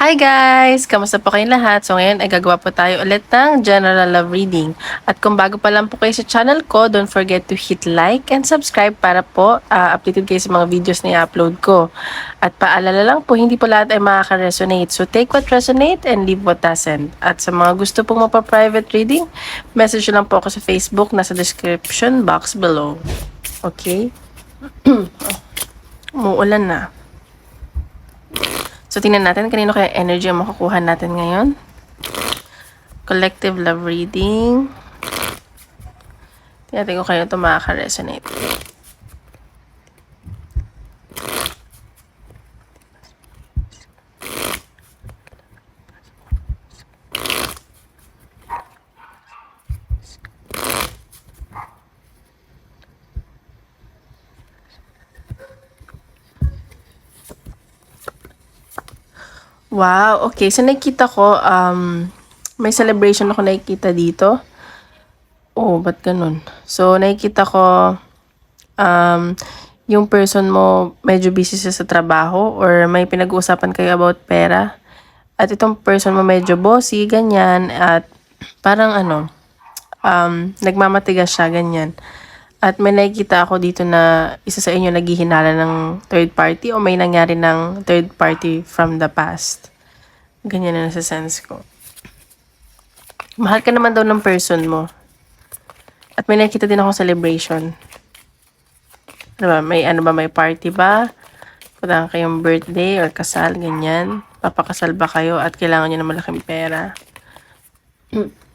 Hi guys! Kamusta po kayong lahat? So ngayon ay gagawa po tayo ulit ng general love reading. At kung bago pa lang po kayo sa channel ko, don't forget to hit like and subscribe para po updated kayo sa mga videos na i-upload ko. At paalala lang po, hindi po lahat ay makaka-resonate. So take what resonate and leave what doesn't. At sa mga gusto pong mapa-private reading, message lang po ako sa Facebook, nasa description box below. Okay? Umuulan na. So, tingnan natin kanino kaya energy ang makukuha natin ngayon. Collective love reading. Tingnan natin kung kayo ito makaka-resonate. Wow, okay. So, nakikita ko, may celebration ako nakikita dito. Oh, ba't ganun? So, nakikita ko, yung person mo medyo busy siya sa trabaho or may pinag-uusapan kayo about pera. At itong person mo medyo bossy, ganyan. At parang nagmamatigas siya, ganyan. At may nakikita ako dito na isa sa inyo naghihinala ng third party o may nangyari ng third party from the past. Ganyan na nasa sense ko. Mahal ka naman daw ng person mo. At may nakikita din akong celebration. May party ba? Kailangan kayong birthday or kasal, ganyan. Papakasal ba kayo at kailangan nyo ng malaking pera?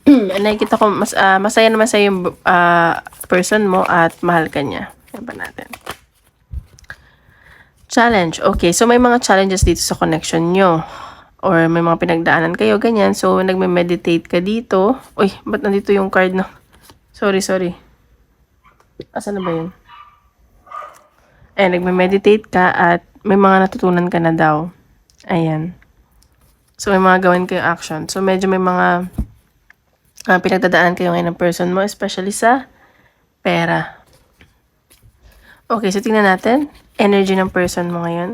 Nakikita ko, masaya naman sa yung person mo at mahal ka niya. Yan ba natin? Challenge. Okay, so may mga challenges dito sa connection nyo. Or may mga pinagdaanan kayo, ganyan. So, nagme-meditate ka dito. Uy, ba't nandito yung card na? Sorry. Asan na ba yun? Nagme-meditate ka at may mga natutunan ka na daw. Ayan. So, may mga gawin kayong action. So, medyo may mga pinagdadaan kayo ngayon ng person mo, especially sa pera. Okay, so tingnan natin. Energy ng person mo ngayon.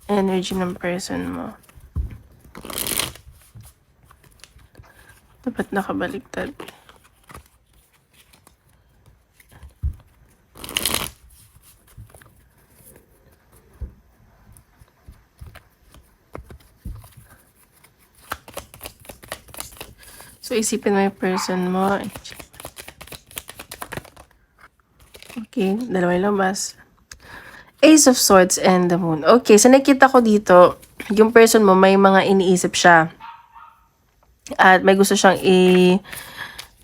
Energy ng person mo. Dapat nakabaliktad. So, isipin mo yung person mo. Okay, dalawa yung labas. Ace of Swords and the Moon. Okay, so nakita ko dito, yung person mo may mga iniisip siya. At may gusto siyang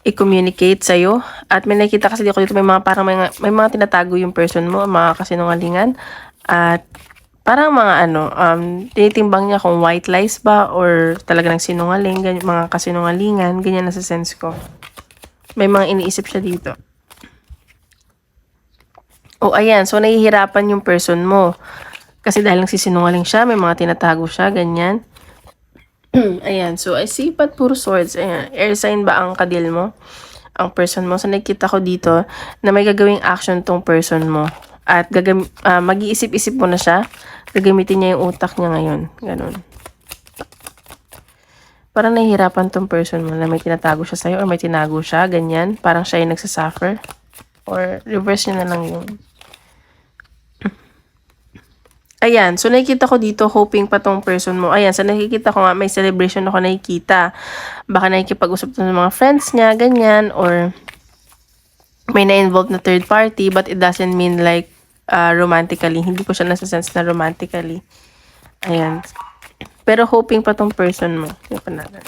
i-communicate sa'yo. At may nakita kasi dito may mga parang may mga tinatago yung person mo, mga kasinungalingan. At parang mga tinitimbang niya kung white lies ba or talaga ng sinungaling, ganyan, mga kasinungalingan, ganyan na sa sense ko. May mga iniisip siya dito. Oh, ayan. So, nahihirapan yung person mo. Kasi dahil nagsisinungaling siya, may mga tinatago siya, ganyan. Ayan. So, I see but puro swords. Ayan. Air sign ba ang kadil mo? Ang person mo. So, nakikita ko dito na may gagawing action tong person mo. At mag-iisip-isip mo na siya. Gagamitin niya yung utak niya ngayon. Ganun. Parang nahihirapan tong person mo na may tinatago siya sa'yo or may tinago siya. Ganyan. Parang siya yung nagsasuffer. Or reverse niya na lang yun. Ayan, so nakikita ko dito, hoping pa tong person mo. Ayan, so nakikita ko nga, may celebration ako nakikita. Baka nakikipag-usap to ng mga friends niya, ganyan, or may na-involved na third party, but it doesn't mean like romantically. Hindi ko siya nasa-sense na romantically. Ayan. Pero hoping pa tong person mo. Yung pa natin.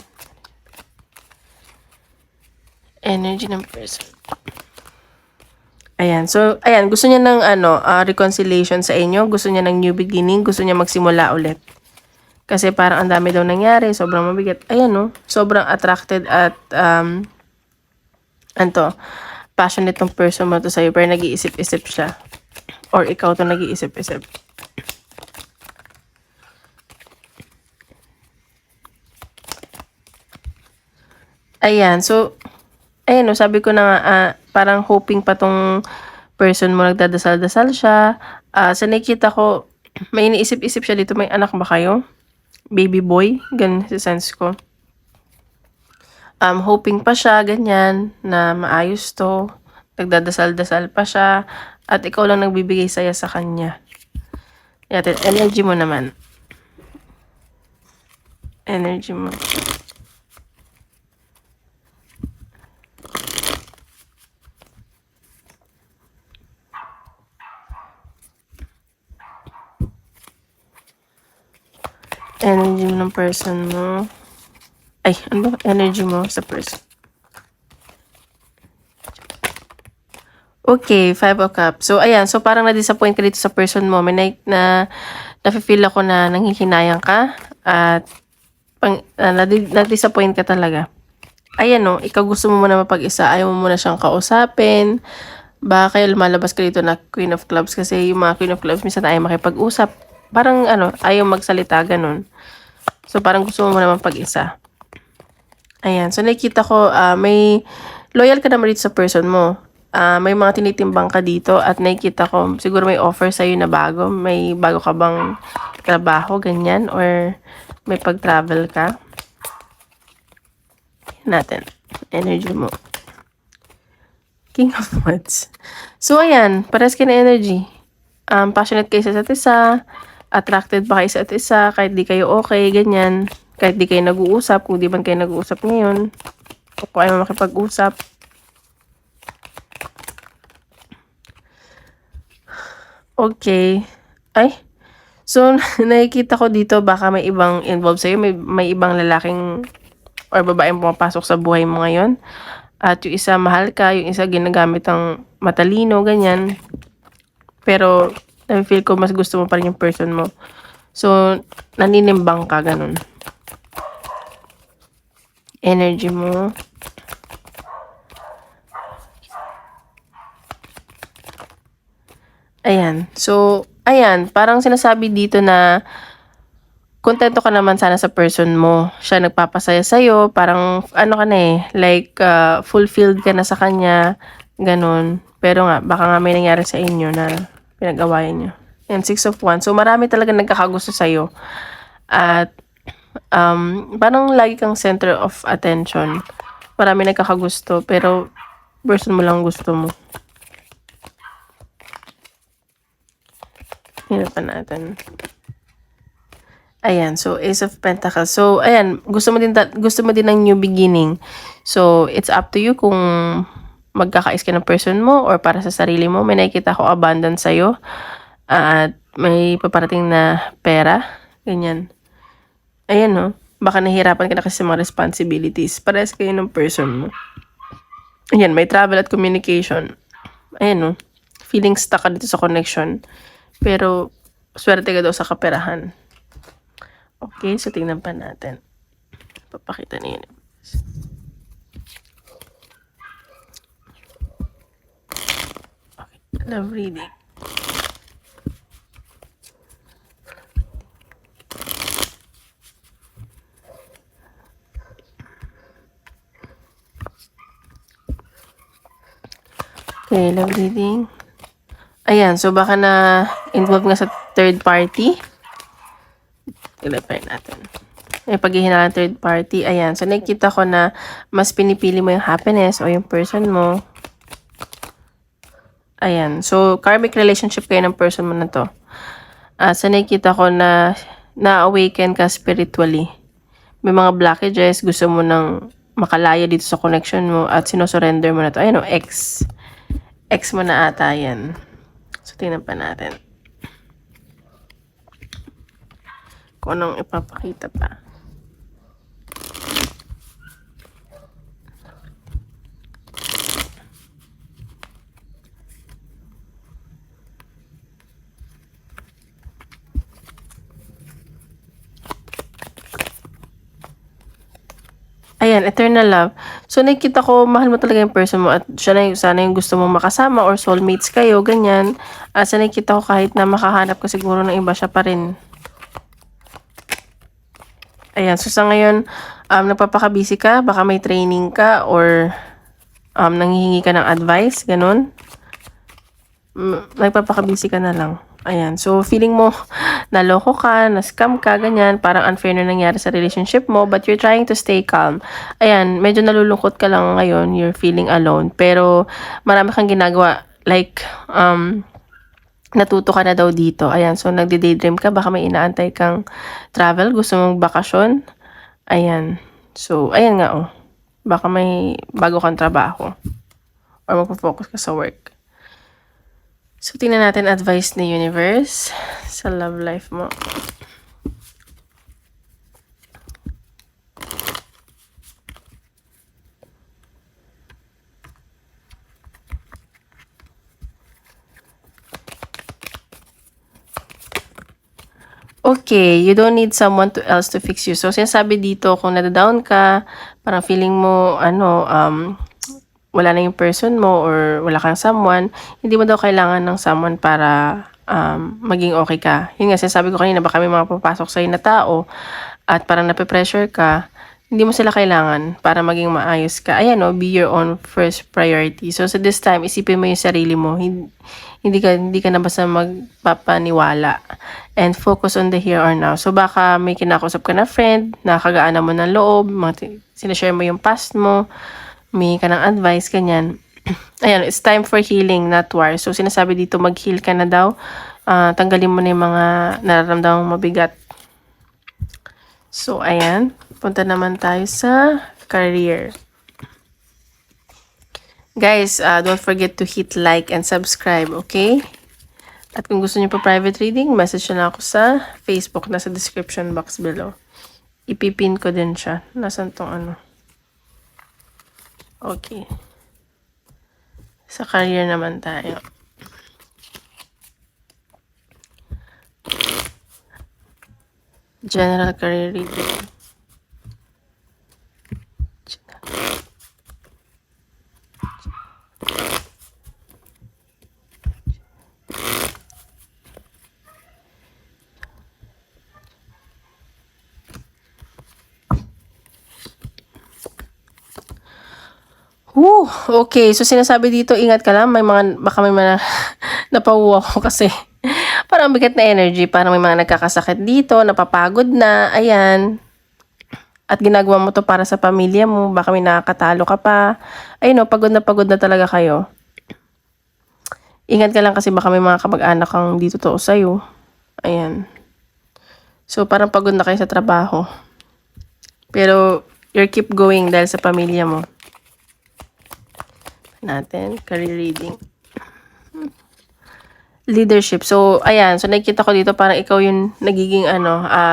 Energy ng person. Ayan. So, ayan. Gusto niya ng reconciliation sa inyo. Gusto niya ng new beginning. Gusto niya magsimula ulit. Kasi parang ang dami daw nangyari. Sobrang mabigat. Ayan, no? Sobrang attracted at, passionate tong person mo to sa'yo. Pero nag-iisip-isip siya. Or ikaw to nag-iisip-isip. Ayan. So, ayan, no? Sabi ko na nga, parang hoping pa tong person mo, nagdadasal-dasal siya. Sa nakikita ko, May iniisip-isip siya dito. May anak ba kayo? Baby boy? Ganun sa sense ko. Hoping pa siya, ganyan, na maayos to. Nagdadasal-dasal pa siya. At ikaw lang nagbibigay saya sa kanya. Yatin, energy mo naman. Energy mo. Energy mo ng person mo. Ay, ano ba? Energy mo sa person. Okay, 5 of Cups. So, ayan. So, parang na-disappoint ka dito sa person mo. May na-feel ako na nanghihinayang ka. At na-disappoint ka talaga. Ayan no, ikaw gusto mo muna mapag-isa. Ayaw mo muna siyang kausapin. Baka kaya lumalabas ka dito na Queen of Clubs. Kasi yung mga Queen of Clubs, minsan ayaw makipag-usap. Parang ayaw magsalita, ganun. So, parang gusto mo muna mapag-isa. Ayan. So, nakikita ko, may loyal ka naman dito sa person mo. May mga tinitimbang ka dito at nakikita ko, siguro may offer sa'yo na bago. May bago ka bang trabaho, ganyan, or may pag-travel ka. Natin. Energy mo. King of Wands. So, ayan, pares ka na energy. Passionate kayo sa isa't isa, attracted pa kayo sa isa't isa, kahit di kayo okay, ganyan. Kahit di kayo nag-uusap, kung di man kayo nag-uusap ngayon, kung ayaw makipag-usap. Okay. Ay. So, nakikita ko dito, baka may ibang involved sa'yo. May ibang lalaking or babaeng pumapasok sa buhay mo ngayon. At yung isa mahal ka, yung isa ginagamit ang matalino, ganyan. Pero, na-feel ko mas gusto mo pa rin yung person mo. So, naninimbang ka, ganun. Energy mo. Ayan. So, ayan. Parang sinasabi dito na kontento ka naman sana sa person mo. Siya nagpapasaya sa'yo. Parang, ano ka na eh. Like, fulfilled ka na sa kanya. Ganon. Pero nga, baka nga may nangyari sa inyo na pinag-awayan nyo. Ayan, 6 of Wands. So, marami talaga nagkakagusto sa'yo. At, parang lagi kang center of attention. Marami nagkakagusto. Pero, person mo lang gusto mo. Hirapan natin. Ayan, so Ace of Pentacles. So, ayan, gusto mo din ng new beginning. So, it's up to you kung magkakais ka ng person mo or para sa sarili mo. May nakikita ko abundance sa'yo. At may paparating na pera. Ganyan. Ayan, no? Baka nahihirapan ka na kasi sa mga responsibilities. Parehas kayo ng person mo. Ayan, may travel at communication. Ayan, no? Feeling stuck ka dito sa connection. Pero, swerte ka daw sa kaperahan. Okay, so tingnan pa natin. Papakita na yun. Okay, love reading. Okay, love reading. Ayan, so baka na involve nga sa third party. I-repair natin. May paghihinala ng third party. Ayan, so nakikita ko na mas pinipili mo yung happiness o yung person mo. Ayan, so karmic relationship kayo ng person mo na to. So nakikita ko na na-awaken ka spiritually. May mga blockages, gusto mo nang makalaya dito sa connection mo at sinosurrender mo na to. Ayan o, ex mo na ata yan. So, tingnan pa natin. Kung anong ipapakita pa. Ayan, eternal love. So, nakikita ko, mahal mo talaga yung person mo at siya na sana yung gusto mong makasama or soulmates kayo, ganyan. At sa nakikita ko kahit na makahanap ka siguro ng iba, siya pa rin. Ayan, so sa ngayon, nagpapaka-busy ka, baka may training ka or nanghihingi ka ng advice, ganun. Nagpapaka-busy ka na lang. Ayan. So, feeling mo naloko ka, na-scam ka, ganyan. Parang unfair na nangyari sa relationship mo, but you're trying to stay calm. Ayan, medyo nalulungkot ka lang ngayon. You're feeling alone. Pero, marami kang ginagawa. Like, natuto ka na daw dito. Ayan, so nagde-daydream ka. Baka may inaantay kang travel. Gusto mong bakasyon. Ayan. So, ayan nga, oh. Baka may bago kang trabaho. Or magpo-focus ka sa work. So, tingnan natin advice ni universe sa love life mo. Okay, you don't need someone else to fix you. So, sinasabi dito, kung nadadown ka, parang feeling mo, wala na yung person mo or wala kang someone, hindi mo daw kailangan ng someone para maging okay ka. Yun nga, sinasabi ko kanina, baka may mga papasok sa'yo na tao at parang nape-pressure ka, hindi mo sila kailangan para maging maayos ka. Ayan, no, be your own first priority. So, sa this time, isipin mo yung sarili mo. Hindi ka na basta magpapaniwala. And focus on the here or now. So, baka may kinakausap ka na friend, nakakagaanan mo ng loob, sinashare mo yung past mo, may ka ng advice, ganyan. Ayan, it's time for healing, not war. So, sinasabi dito, mag-heal ka na daw. Tanggalin mo na yung mga nararamdamang mabigat. So, ayan. Punta naman tayo sa career. Guys, don't forget to hit like and subscribe, okay? At kung gusto niyo pa private reading, message na ako sa Facebook, nasa description box below. Ipipin ko din siya. Nasaan tong ano? Okay. Sa career naman tayo. General career reading. Okay. So, sinasabi dito, ingat ka lang. Baka may mga napauwa ko kasi parang bigat na energy. Parang may mga nagkakasakit dito, napapagod na. Ayan. At ginagawa mo to para sa pamilya mo. Baka may nakakatalo ka pa. Ayun, no, pagod na talaga kayo. Ingat ka lang kasi baka may mga kamag-anak kang dito to sa'yo. Ayan. So, parang pagod na kayo sa trabaho. Pero, you're keep going dahil sa pamilya mo. Natin, career reading. Leadership. So, ayan. So, nakikita ko dito parang ikaw yung nagiging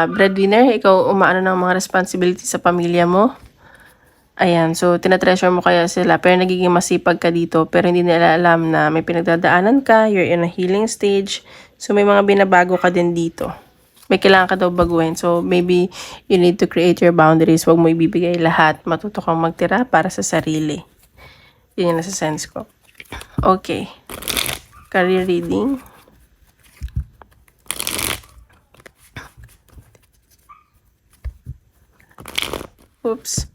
breadwinner. Ikaw umaano ng mga responsibility sa pamilya mo. Ayan. So, tinatreasure mo kaya sila. Pero nagiging masipag ka dito. Pero hindi nila alam na may pinagdadaanan ka. You're in a healing stage. So, may mga binabago ka din dito. May kailangan ka daw baguhin. So, maybe you need to create your boundaries. Huwag mo ibibigay lahat. Matuto kang magtira para sa sarili. Yun yung nasa sense ko. Okay. Career reading. Oops.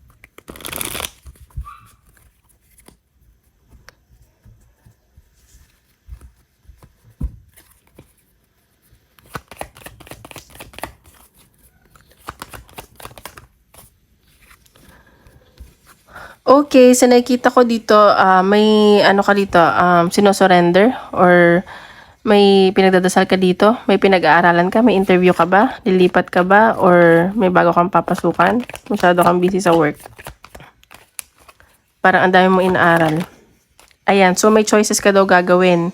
Okay, so nakikita ko dito, may ano ka dito, sinosurrender or may pinagdadasal ka dito, may pinag-aaralan ka, may interview ka ba, lilipat ka ba, or may bago kang papasukan, masyado kang busy sa work. Parang ang dami mong inaaral. Ayan, so may choices ka daw gagawin.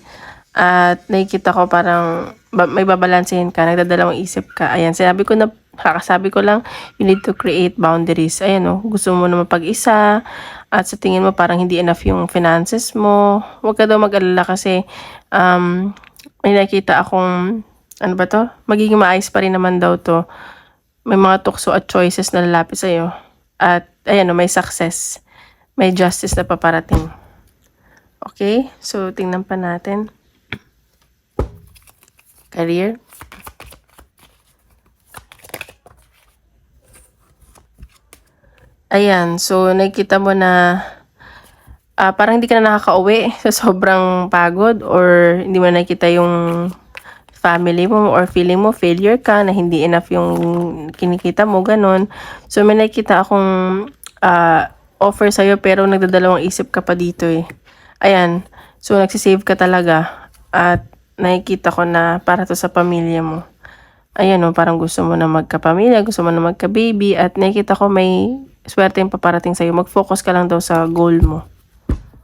At nakikita ko parang may babalansehin ka, nagdadalawang isip ka. Ayan, kakasabi ko lang, you need to create boundaries. Ayan, gusto mo na mapag-isa, at sa tingin mo parang hindi enough yung finances mo. Huwag ka daw mag-alala kasi may nakita akong, magiging maayos pa rin naman daw to. May mga tukso at choices na lalapit sa'yo. At ayan, may success. May justice na paparating. Okay, so tingnan pa natin. Career. Ayan, so nakikita mo na parang hindi ka na nakakauwi sa sobrang pagod or hindi mo nakikita yung family mo or feeling mo failure ka, na hindi enough yung kinikita mo, ganun. So, may nakikita akong offer sa'yo pero nagdadalawang isip ka pa dito eh. Ayan. So, nagsisave ka talaga at nakikita ko na para to sa pamilya mo. Ayan o, parang gusto mo na magkapamilya, gusto mo na magka-baby at nakikita ko may swerte yung paparating sa'yo. Mag-focus ka lang daw sa goal mo.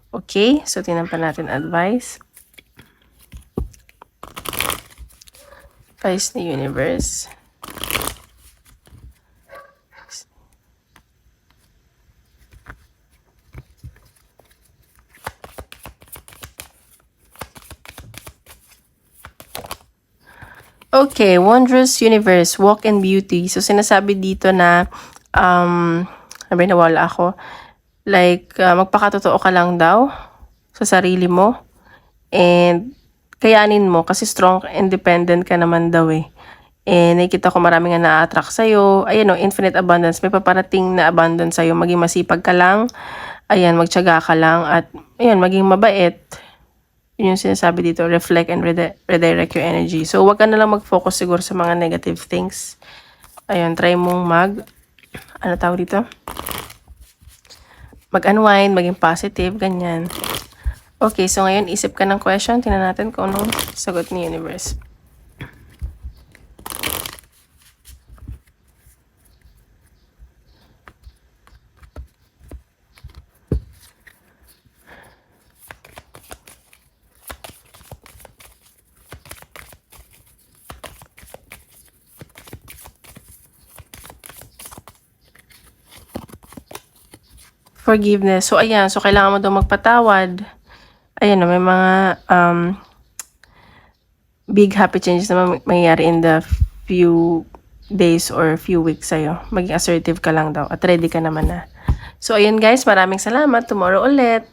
Okay? So, tingnan pa natin advice. Advice ni Universe. Okay, Wondrous Universe, Walk in Beauty. So, sinasabi dito na, sabi nawala ako, like, magpakatotoo ka lang daw sa sarili mo. And, kayanin mo kasi strong, independent ka naman daw eh. And nakikita ko marami nga na-attract sa'yo. Ayan o, infinite abundance. May paparating na abundance sa'yo. Maging masipag ka lang. Ayan, magtiyaga ka lang. At, ayan, maging mabait. Yun yung sinasabi dito. Reflect and redirect your energy. So, wag ka na lang mag-focus siguro sa mga negative things. Ayan, try mong ano tawag dito? Mag-unwind, maging positive, ganyan. Okay, so ngayon, isip ka ng question. Tingnan natin kung anong sagot ni Universe. Forgiveness. So, ayan. So, kailangan mo daw magpatawad. Ayan, may mga big happy changes na mangyayari in the few days or few weeks sa'yo. Maging assertive ka lang daw at ready ka naman na. So, ayun guys, maraming salamat. Tomorrow ulit.